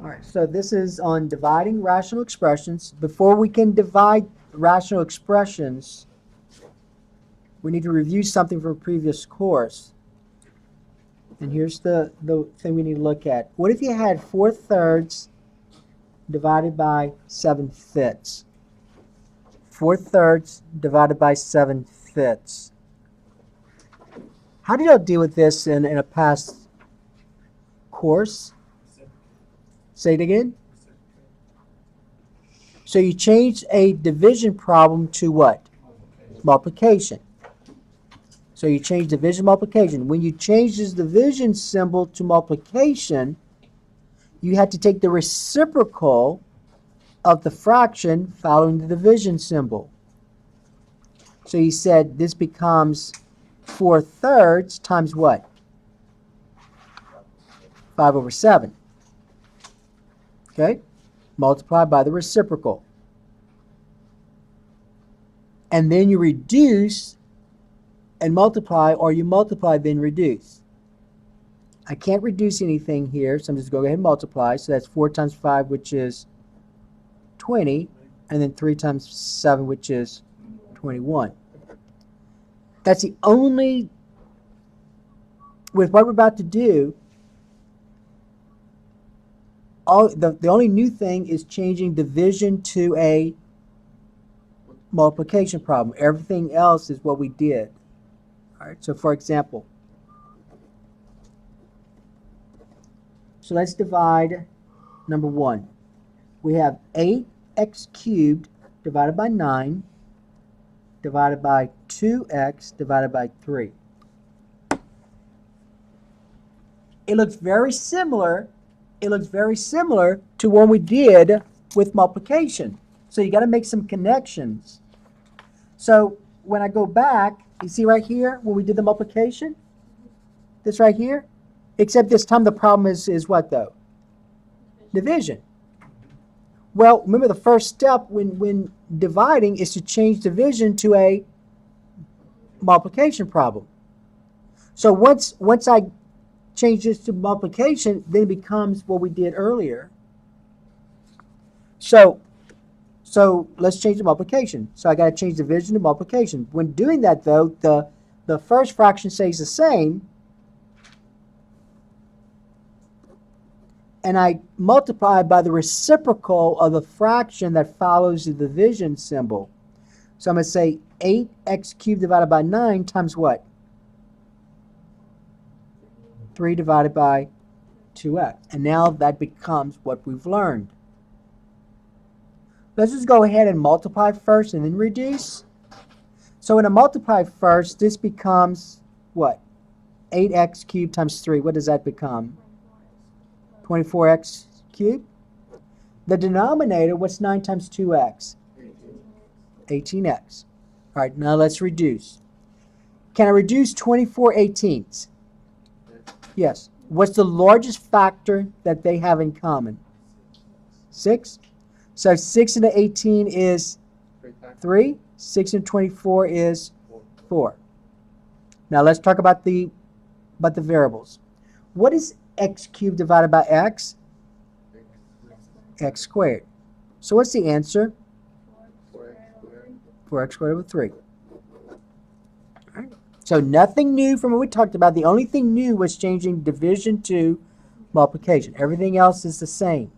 All right, so this is on dividing rational expressions. Before we can divide rational expressions, we need to review something from a previous course. And here's the thing we need to look at. What if you had 4/3 divided by 7/5? 4/3 divided by 7/5. How did y'all deal with this in a past course? Say it again. So you changed a division problem to what? Multiplication. So you change division multiplication. When you change this division symbol to multiplication, you had to take the reciprocal of the fraction following the division symbol. So you said this becomes 4/3 times what? 5/7. Okay? Multiplied by the reciprocal. And then you reduce and multiply, or you multiply then reduce. I can't reduce anything here, so I'm just going to go ahead and multiply. So that's 4 times 5, which is 20, and then 3 times 7, which is 21. That's the only, with what we're about to do, the only new thing is changing division to a multiplication problem. Everything else is what we did. All right, so for example, so let's divide number 1. We have 8x cubed divided by 9 divided by 2x divided by 3. It looks very similar. It looks very similar to what we did with multiplication. So you got to make some connections. So when I go back, you see right here when we did the multiplication? This right here? Except this time the problem is what though? Division. Well, remember the first step when dividing is to change division to a multiplication problem. So once I change this to multiplication, then it becomes what we did earlier. So let's change the multiplication. So I got to change division to multiplication. When doing that though, the first fraction stays the same, and I multiply by the reciprocal of the fraction that follows the division symbol. So I'm going to say 8x cubed divided by 9 times what? 3 divided by 2x. And now that becomes what we've learned. Let's just go ahead and multiply first and then reduce. So when I multiply first, this becomes what? 8x cubed times 3. What does that become? 24x cubed. The denominator, what's 9 times 2x? 18x. All right, now let's reduce. Can I reduce 24/18? Yes. What's the largest factor that they have in common? 6. So 6 into 18 is 3. 6 into 24 is 4. Now let's talk about the variables. What is x cubed divided by x? X squared. So what's the answer? 4x squared over 3. All right. So nothing new from what we talked about. The only thing new was changing division to multiplication. Everything else is the same.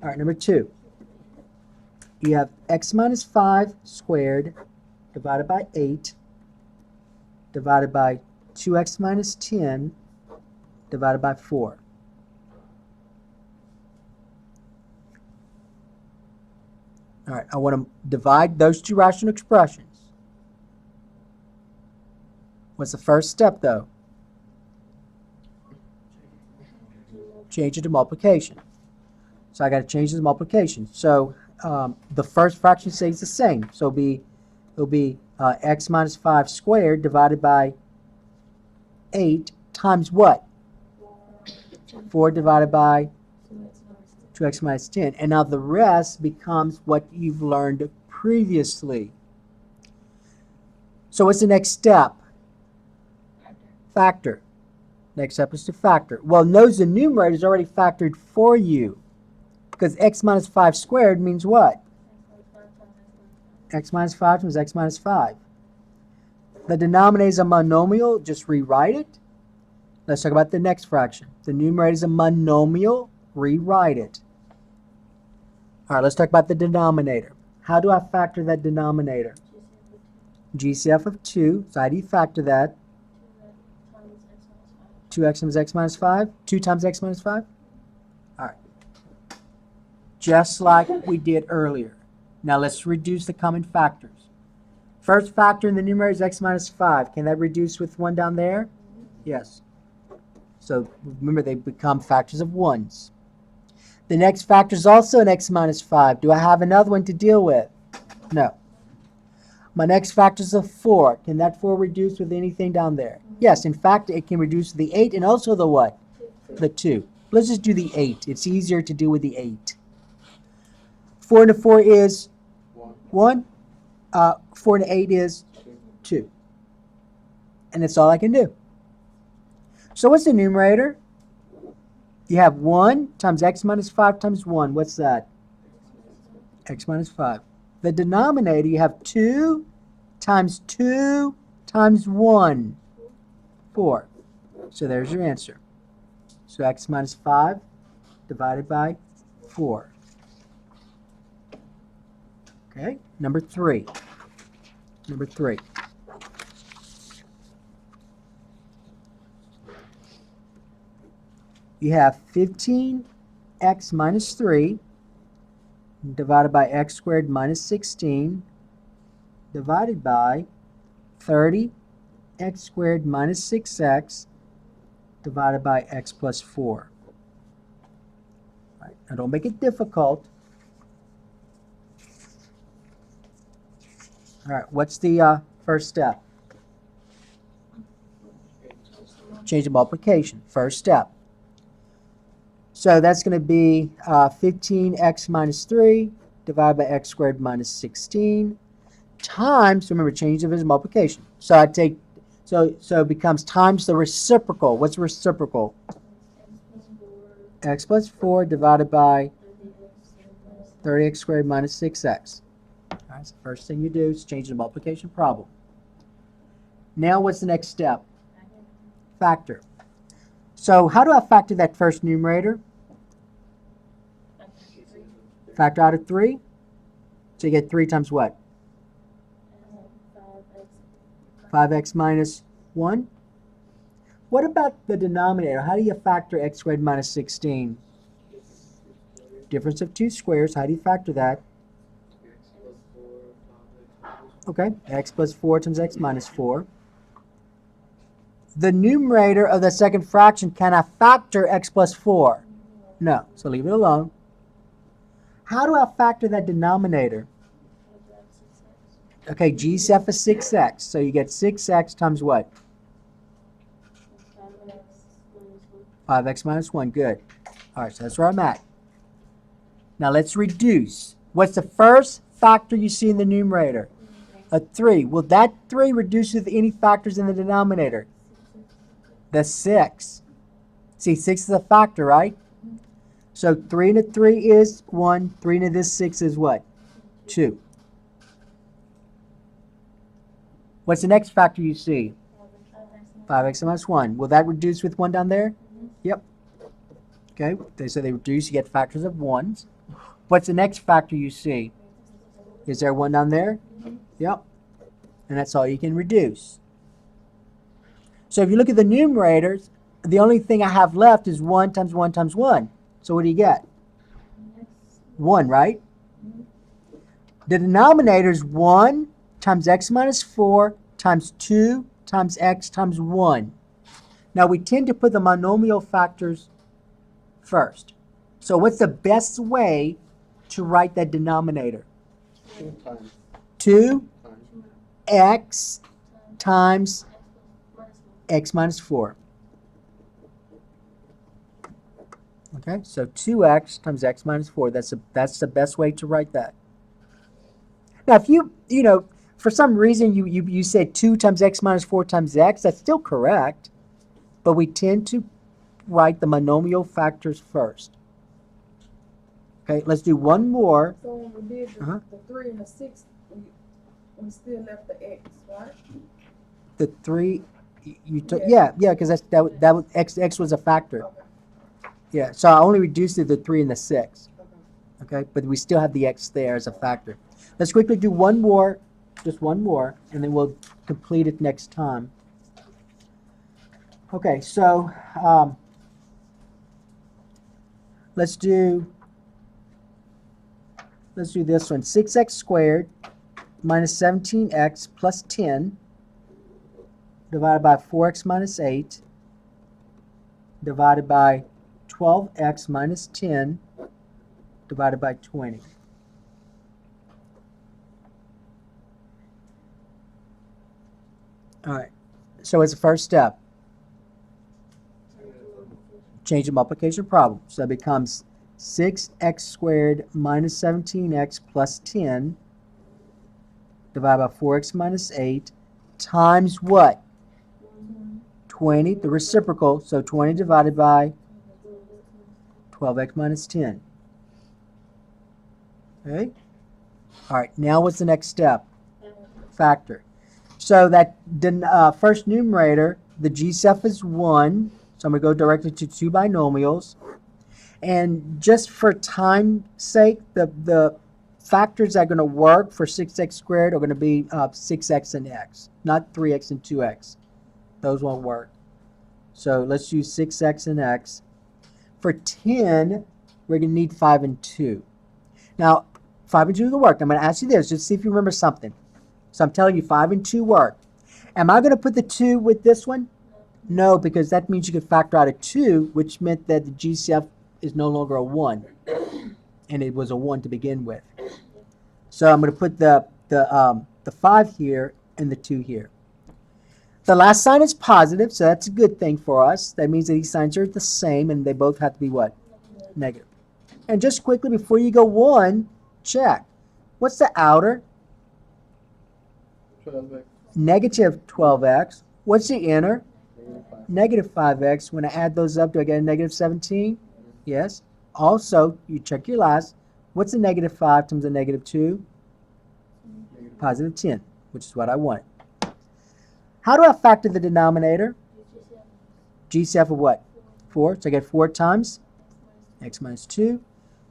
All right, number 2. You have x minus 5 squared divided by 8 divided by 2x minus 10 divided by 4. All right, I want to divide those two rational expressions. What's the first step, though? Change it to multiplication. So I got to change it to multiplication. So the first fraction stays the same. So it'll be x minus 5 squared divided by 8 times what? 4 divided by 2x minus 10. And now the rest becomes what you've learned previously. So what's the next step? Factor. Next step is to factor. Well, notice the numerator is already factored for you. Because x minus 5 squared means what? X minus 5 times x minus 5. The denominator is a monomial. Just rewrite it. Let's talk about the next fraction. The numerator is a monomial. Rewrite it. All right, let's talk about the denominator. How do I factor that denominator? GCF of 2. So how do you factor that? 2x times x minus 5? 2 times x minus 5? All right. Just like we did earlier. Now let's reduce the common factors. First factor in the numerator is x minus 5. Can that reduce with 1 down there? Yes. So remember, they become factors of 1s. The next factor is also an x minus 5. Do I have another one to deal with? No. My next factor is a 4. Can that 4 reduce with anything down there? Yes, in fact, it can reduce the 8 and also the what? The 2. Let's just do the 8. It's easier to do with the 8. 4 into 4 is 1. 4 into 8 is 2. And that's all I can do. So what's the numerator? You have 1 times x minus 5 times 1. What's that? X minus 5. The denominator, you have 2 times 2 times 1. 4. So there's your answer. So x minus 5 divided by 4. Okay, number 3. Number 3. You have 15x minus 3 divided by x squared minus 16 divided by 30x squared minus 6x divided by x plus 4. All right, now don't make it difficult. All right, what's the first step? Change the multiplication. First step. So that's going to be 15x minus 3 divided by x squared minus 16 times, remember, change of its multiplication. So I take, so it becomes times the reciprocal. What's reciprocal? X plus 4 divided by 30x squared minus 6x. All right, so the first thing you do is change the multiplication problem. Now what's the next step? Factor. So how do I factor that first numerator? Factor out of 3. So you get 3 times what? 5x minus 1. What about the denominator? How do you factor x squared minus 16? Difference of 2 squares. How do you factor that? Okay, x plus 4 times x minus 4. The numerator of the second fraction, can I factor x plus 4? No, so leave it alone. How do I factor that denominator? Okay, GCF is 6x, so you get 6x times what? 5x minus 1, good. All right, so that's where I'm at. Now let's reduce. What's the first factor you see in the numerator? A 3. Will that 3 reduce with any factors in the denominator? The 6. See, 6 is a factor, right? So 3 into 3 is 1. 3 into this 6 is what? 2. What's the next factor you see? 5x minus 1. Will that reduce with 1 down there? Yep. Okay, so they reduce, you get factors of 1s. What's the next factor you see? Is there 1 down there? Yep. And that's all you can reduce. So if you look at the numerators, the only thing I have left is 1 times 1 times 1. So what do you get? 1, right? The denominator is 1 times x minus 4 times 2 times x times 1. Now we tend to put the monomial factors first. So what's the best way to write that denominator? 2x times x minus 4. Okay, so 2x times x minus 4. That's the best way to write that. Now, if you for some reason you said 2 times x minus 4 times x, that's still correct. but we tend to write the monomial factors first. Okay, let's do one more. So when we did the 3 and the 6, we still left the x, right? The 3, you took, Yeah. yeah, because that was, x was a factor. Okay. Yeah, so I only reduced it to the 3 and the 6. Okay. Okay, but we still have the x there as a factor. Let's quickly do one more, just one more, and then we'll complete it next time. Okay, so let's do this one. 6x squared minus 17x plus 10 divided by 4x minus 8 divided by 12x minus 10 divided by 20. All right, so as a first step, change the multiplication problem. So it becomes 6x squared minus 17x plus 10 divided by 4x minus 8 times what? 20, the reciprocal, so 20 divided by 12x minus 10. Okay? All right, now what's the next step? Factor. So that first numerator, the Gcf is 1, so I'm going to go directly to two binomials. And just for time's sake, the factors that are going to work for 6x squared are going to be 6x and x, not 3x and 2x. Those won't work. So let's use 6x and x. For 10, we're going to need 5 and 2. Now, 5 and 2 will work. I'm going to ask you this, just see if you remember something. So I'm telling you 5 and 2 work. Am I going to put the 2 with this one? No, because that means you could factor out a 2, which meant that the GCF is no longer a 1. And it was a 1 to begin with. So I'm going to put the 5 here and the 2 here. The last sign is positive, so that's a good thing for us. That means that these signs are the same, and they both have to be what? Negative. And just quickly, before you go 1, check. What's the outer? 12x. Negative 12x. What's the inner? Negative 5x. When I add those up, do I get a negative 17? Yes. Also, you check your last. What's the negative 5 times the negative 2? Positive 10, which is what I want. How do I factor the denominator? GCF of what? 4. So I get 4 times x minus 2.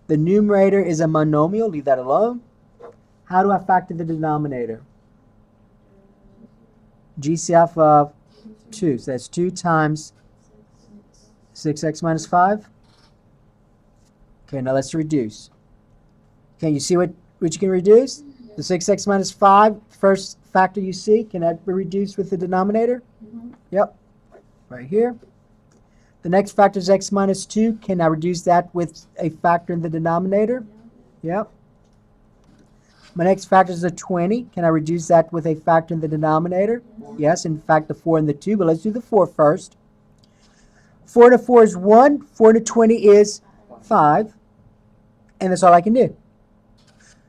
The numerator is a monomial. Leave that alone. How do I factor the denominator? GCF of 2. So that's 2 times 6x minus 5. Okay, now let's reduce. Can you see what you can reduce? The 6x minus 5, first factor you see, can that be reduced with the denominator? Yep, right here. The next factor is x minus 2. Can I reduce that with a factor in the denominator? Yep. My next factor is a 20. Can I reduce that with a factor in the denominator? Yes, in fact, the 4 and the 2, but let's do the 4 first. 4 to 4 is 1. 4 to 20 is 5. And that's all I can do.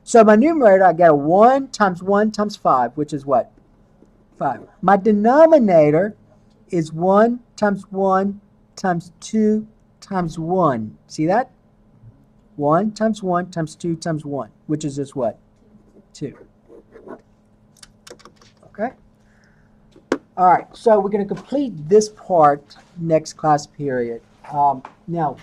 So my numerator, I get a 1 times 5, which is what? 5. My denominator is 1 times 2 times 1. See that? 1 times 1 times 2 times 1, which is just what? 2. Okay? All right, so we're going to complete this part next class period. Now,